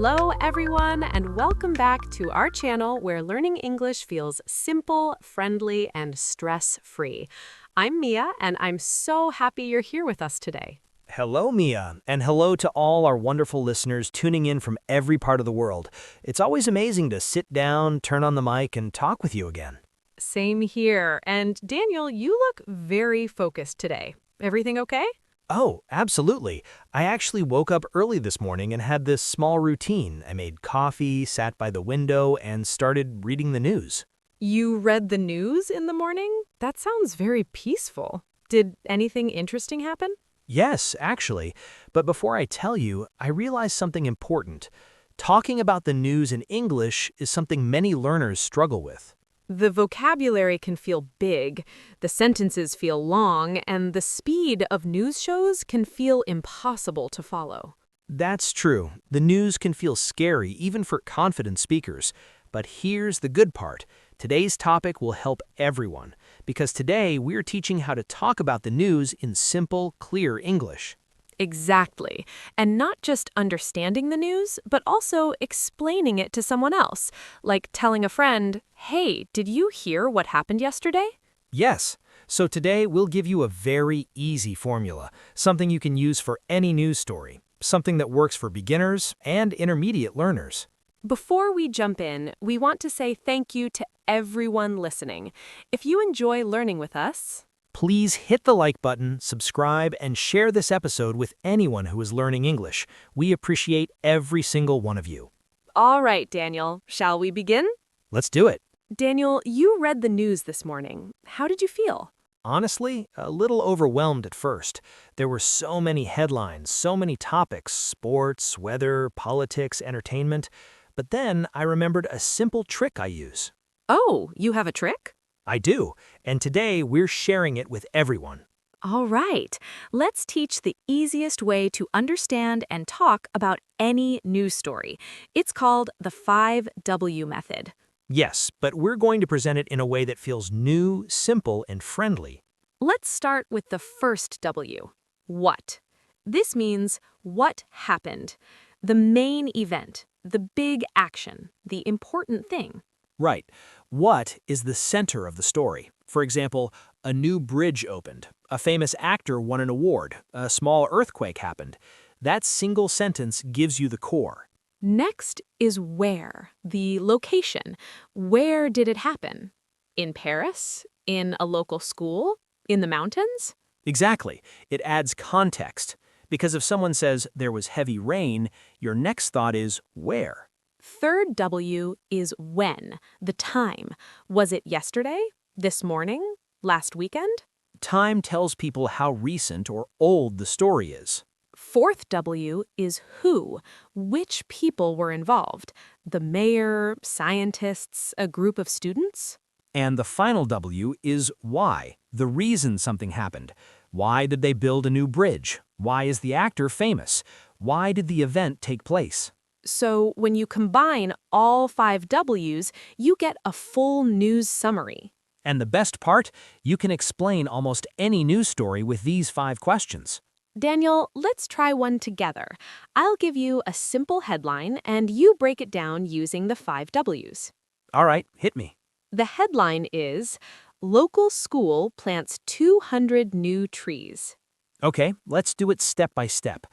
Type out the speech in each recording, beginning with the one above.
Hello, everyone, and welcome back to our channel where learning English feels simple, friendly, and stress-free. I'm Mia, and I'm so happy you're here with us today. Hello, Mia, and hello to all our wonderful listeners tuning in from every part of the world. It's always amazing to sit down, turn on the mic, and talk with you again. Same here. And Daniel, you look very focused today. Everything okay? Oh, absolutely. I actually woke up early this morning and had this small routine. I made coffee, sat by the window, and started reading the news. You read the news in the morning? That sounds very peaceful. Did anything interesting happen? Yes, actually. But before I tell you, I realized something important. Talking about the news in English is something many learners struggle with. The vocabulary can feel big, the sentences feel long, and the speed of news shows can feel impossible to follow. That's true. The news can feel scary even for confident speakers. But here's the good part. Today's topic will help everyone, because today we're teaching how to talk about the news in simple, clear English. Exactly. And not just understanding the news, but also explaining it to someone else, like telling a friend, "Hey, did you hear what happened yesterday?" Yes, so today we'll give you a very easy formula, something you can use for any news story, something that works for beginners and intermediate learners. Before we jump in, we want to say thank you to everyone listening. If you enjoy learning with us, Please hit the like button, subscribe, and share this episode with anyone who is learning English. We appreciate every single one of you. all right, Daniel, shall we begin? Let's do it. Daniel, you read the news this morning. How did you feel? Honestly, a little overwhelmed at first. There were so many headlines, so many topics, sports, weather, politics, entertainment. But then I remembered a simple trick I use. Oh, you have a trick? I do, and today we're sharing it with everyone. All right, let's teach the easiest way to understand and talk about any news story. It's called the 5W method. Yes, but we're going to present it in a way that feels new, simple, and friendly. Let's start with the first W, what. This means what happened, the main event, the big action, the important thing. Right. What is the center of the story? For example, a new bridge opened, a famous actor won an award, a small earthquake happened. That single sentence gives you the core. Next is where, the location. Where did it happen? In Paris? In a local school? In the mountains? Exactly. It adds context. Because if someone says there was heavy rain, your next thought is where? Third W is when, the time. Was it yesterday? This morning? Last weekend? Time tells people how recent or old the story is. Fourth W is who, which people were involved. The mayor, scientists, a group of students? And the final W is why, the reason something happened. Why did they build a new bridge? Why is the actor famous? Why did the event take place? So when you combine all 5 Ws, you get a full news summary. And the best part, you can explain almost any news story with these 5 questions. Daniel, let's try one together. I'll give you a simple headline and you break it down using the 5 Ws. All right, hit me. The headline is, Local School Plants 200 New Trees. Okay, let's do it step by step.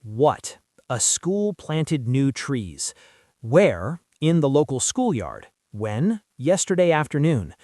What? A school planted new trees. Where? In the local schoolyard. When? Yesterday afternoon.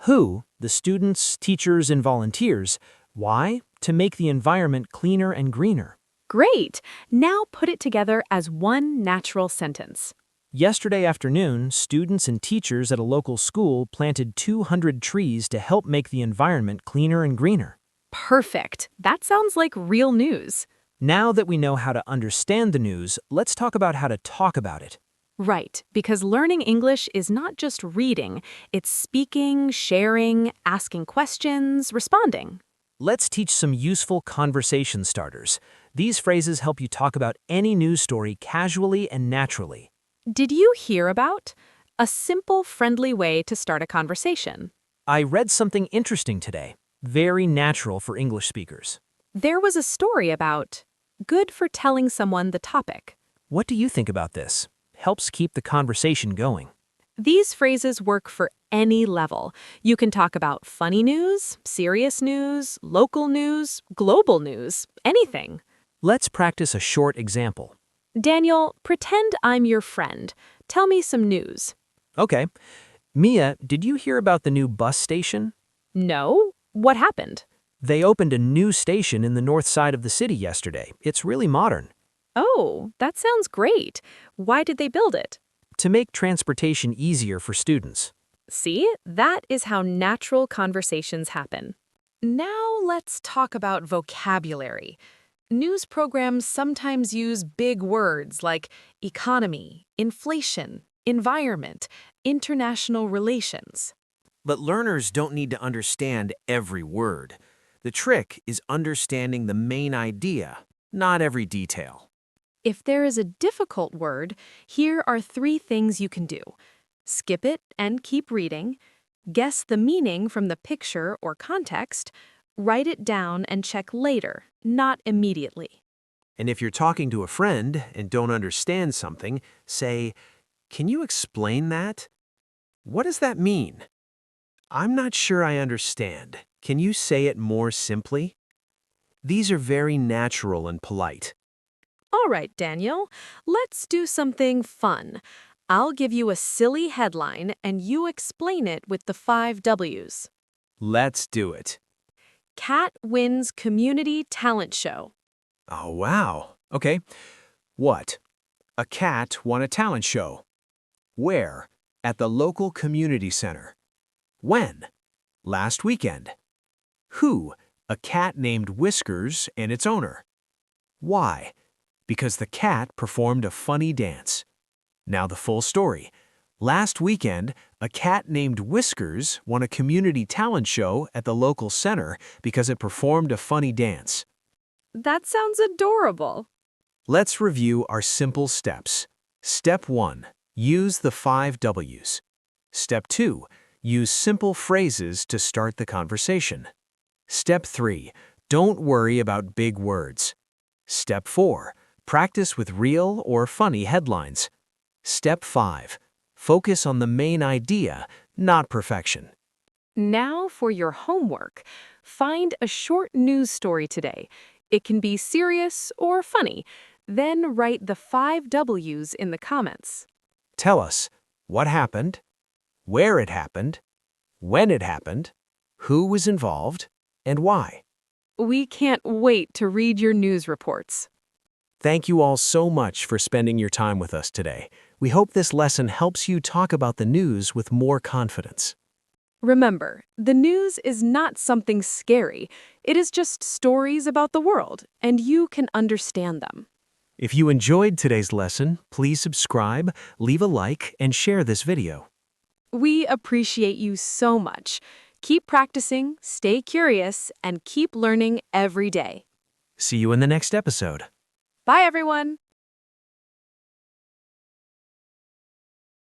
Who? The students, teachers, and volunteers. Why? To make the environment cleaner and greener. Great! Now put it together as one natural sentence. Yesterday afternoon, students and teachers at a local school planted 200 trees to help make the environment cleaner and greener. Perfect. That sounds like real news. Now that we know how to understand the news, let's talk about how to talk about it. Right, because learning English is not just reading, it's speaking, sharing, asking questions, responding. Let's teach some useful conversation starters. These phrases help you talk about any news story casually and naturally. Did you hear about? A simple, friendly way to start a conversation. I read something interesting today. Very natural for English speakers. There was a story about. Good for telling someone the topic. What do you think about this? Helps keep the conversation going. These phrases work for any level. You can talk about funny news, serious news, local news, global news, anything. Let's practice a short example. Daniel, pretend I'm your friend. Tell me some news. Okay. Mia, did you hear about the new bus station? No? What happened? They opened a new station in the north side of the city yesterday. It's really modern. Oh, that sounds great. Why did they build it? To make transportation easier for students. See, that is how natural conversations happen. Now let's talk about vocabulary. News programs sometimes use big words like economy, inflation, environment, international relations. But learners don't need to understand every word. The trick is understanding the main idea, not every detail. If there is a difficult word, here are 3 things you can do. Skip it and keep reading, guess the meaning from the picture or context, write it down and check later, not immediately. And if you're talking to a friend and don't understand something, say, "Can you explain that? What does that mean? I'm not sure I understand. Can you say it more simply?" These are very natural and polite. All right, Daniel, let's do something fun. I'll give you a silly headline and you explain it with the 5 W's. Let's do it. Cat wins community talent show. Oh, wow. Okay. What? A cat won a talent show. Where? At the local community center. When? Last weekend. Who? A cat named Whiskers and its owner. Why? Because the cat performed a funny dance. Now the full story. Last weekend, a cat named Whiskers won a community talent show at the local center because it performed a funny dance. That sounds adorable. Let's review our simple steps. Step 1. Use the 5 W's. Step 2. Use simple phrases to start the conversation. Step 3. Don't worry about big words. Step 4. Practice with real or funny headlines. Step 5. Focus on the main idea, not perfection. Now for your homework. Find a short news story today. It can be serious or funny. Then write the 5 W's in the comments. Tell us what happened, where it happened, when it happened, who was involved, and why. We can't wait to read your news reports. Thank you all so much for spending your time with us today. We hope this lesson helps you talk about the news with more confidence. Remember, the news is not something scary. It is just stories about the world, and you can understand them. If you enjoyed today's lesson, please subscribe, leave a like, and share this video. We appreciate you so much. Keep practicing, stay curious, and keep learning every day. See you in the next episode. Bye, everyone!